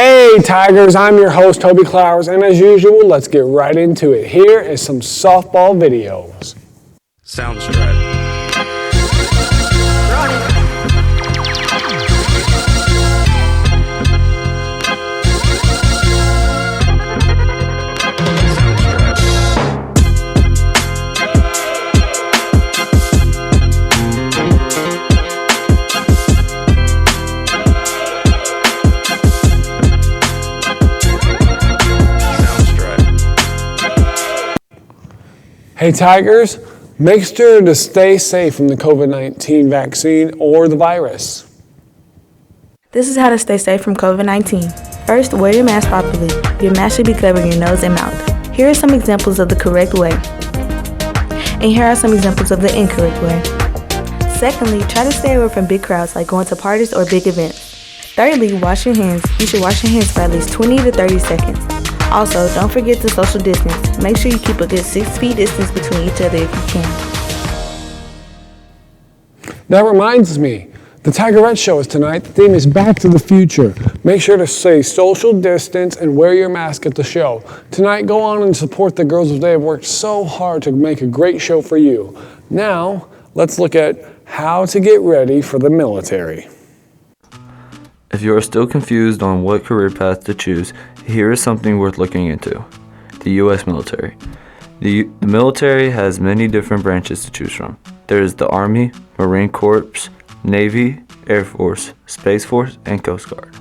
Hey Tigers, I'm your host Toby Clowers, and as usual, let's get right into it. Here is some softball videos. Soundstripe. Hey Tigers, make sure to stay safe from the COVID-19 vaccine or the virus. This is how to stay safe from COVID-19. First, wear your mask properly. Your mask should be covering your nose and mouth. Here are some examples of the correct way. And here are some examples of the incorrect way. Secondly, try to stay away from big crowds like going to parties or big events. Thirdly, wash your hands. You should wash your hands for at least 20 to 30 seconds. Also, don't forget to social distance. Make sure you keep a good 6 feet distance between each other if you can. That reminds me, the Tigerette Show is tonight. The theme is Back to the Future. Make sure to stay social distance and wear your mask at the show. Tonight, go on and support the girls as they have worked so hard to make a great show for you. Now, let's look at how to get ready for the military. If you are still confused on what career path to choose, here is something worth looking into. The U.S. military. The military has many different branches to choose from. There is the Army, Marine Corps, Navy, Air Force, Space Force, and Coast Guard.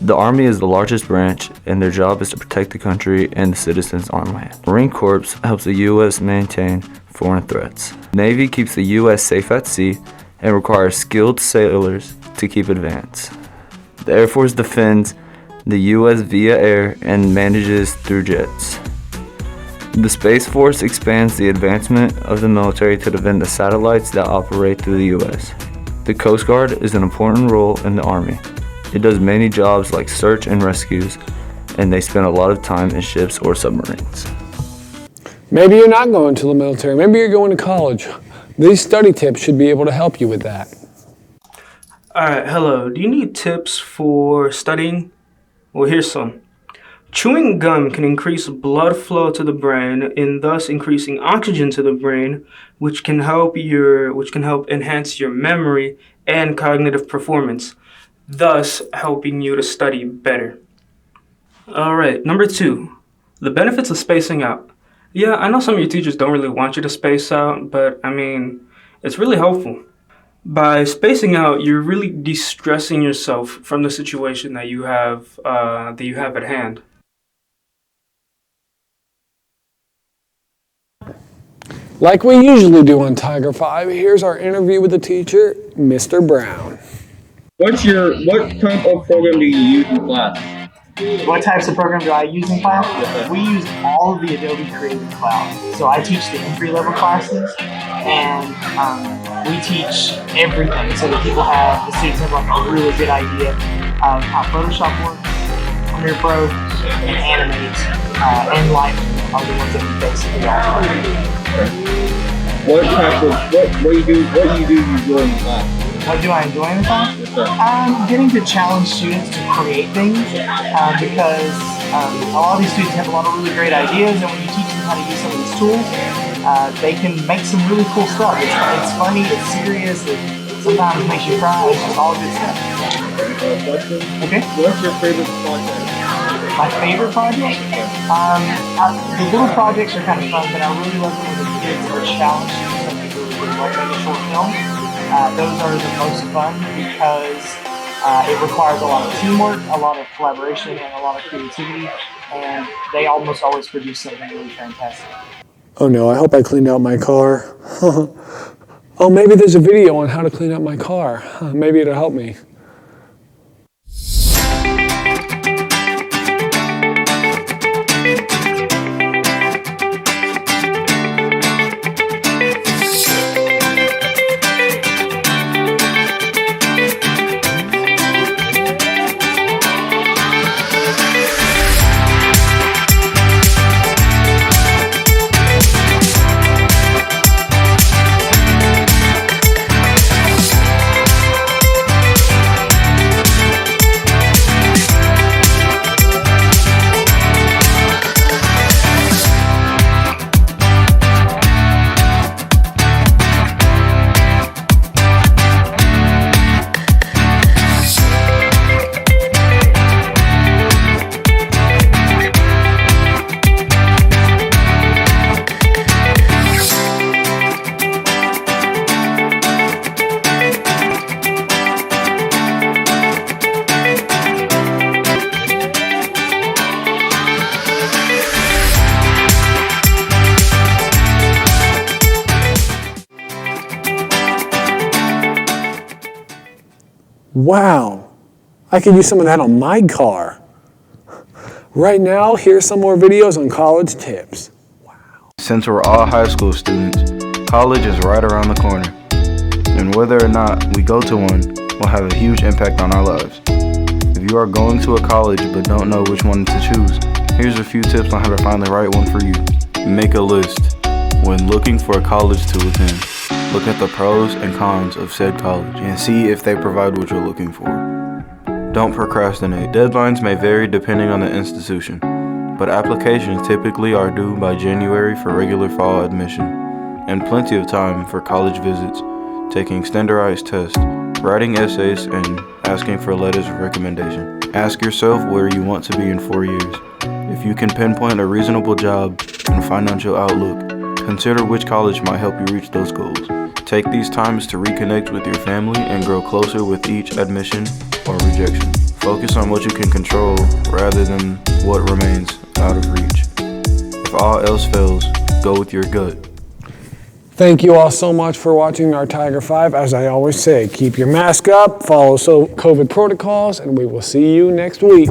The Army is the largest branch, and their job is to protect the country and the citizens on land. Marine Corps helps the U.S. maintain foreign threats. Navy keeps the U.S. safe at sea and requires skilled sailors to keep advance. The Air Force defends the U.S. via air and manages through jets. The Space Force expands the advancement of the military to defend the satellites that operate through the U.S. The Coast Guard is an important role in the Army. It does many jobs like search and rescues, and they spend a lot of time in ships or submarines. Maybe you're not going to the military. Maybe you're going to college. These study tips should be able to help you with that. Alright, hello. Do you need tips for studying? Well, here's some. Chewing gum can increase blood flow to the brain and thus increasing oxygen to the brain, which can help enhance your memory and cognitive performance, thus helping you to study better. Alright, number 2, the benefits of spacing out. Yeah, I know some of your teachers don't really want you to space out, but it's really helpful. By spacing out, you're really de-stressing yourself from the situation that you have at hand. Like we usually do on Tiger 5, here's our interview with the teacher, Mr. Brown. What type of program do you use in class? What types of programs do I use in class? We use all of the Adobe Creative Cloud. So I teach the entry-level classes, and we teach everything so that the students have like a really good idea of how Photoshop works, Premiere Pro, and Animate, and Lightroom are the ones that we basically all do. What do you enjoy in class? What do I enjoy in the class? Yes, sir. Getting to challenge students to create things because a lot of these students have a lot of really great ideas, and when you teach them how to use some of these tools, they can make some really cool stuff. It's funny, it's serious, it sometimes makes you cry, it's just all good stuff. Okay. What's your favorite project? My favorite project? The little projects are kind of fun, but I really love when the kids are challenged to do something really good, like make a short film. Those are the most fun because it requires a lot of teamwork, a lot of collaboration, and a lot of creativity, and they almost always produce something really fantastic. Oh no, I hope I cleaned out my car. Oh, maybe there's a video on how to clean out my car. Maybe it'll help me. Wow, I could use some of that on my car. Right now, here's some more videos on college tips. Since we're all high school students, college is right around the corner. And whether or not we go to one will have a huge impact on our lives. If you are going to a college but don't know which one to choose, here's a few tips on how to find the right one for you. Make a list. When looking for a college to attend, look at the pros and cons of said college and see if they provide what you're looking for. Don't procrastinate. Deadlines may vary depending on the institution, but applications typically are due by January for regular fall admission, and plenty of time for college visits, taking standardized tests, writing essays, and asking for letters of recommendation. Ask yourself where you want to be in 4 years. If you can pinpoint a reasonable job and financial outlook, consider which college might help you reach those goals. Take these times to reconnect with your family and grow closer with each admission or rejection. Focus on what you can control rather than what remains out of reach. If all else fails, go with your gut. Thank you all so much for watching our Tiger 5. As I always say, keep your mask up, follow COVID protocols, and we will see you next week.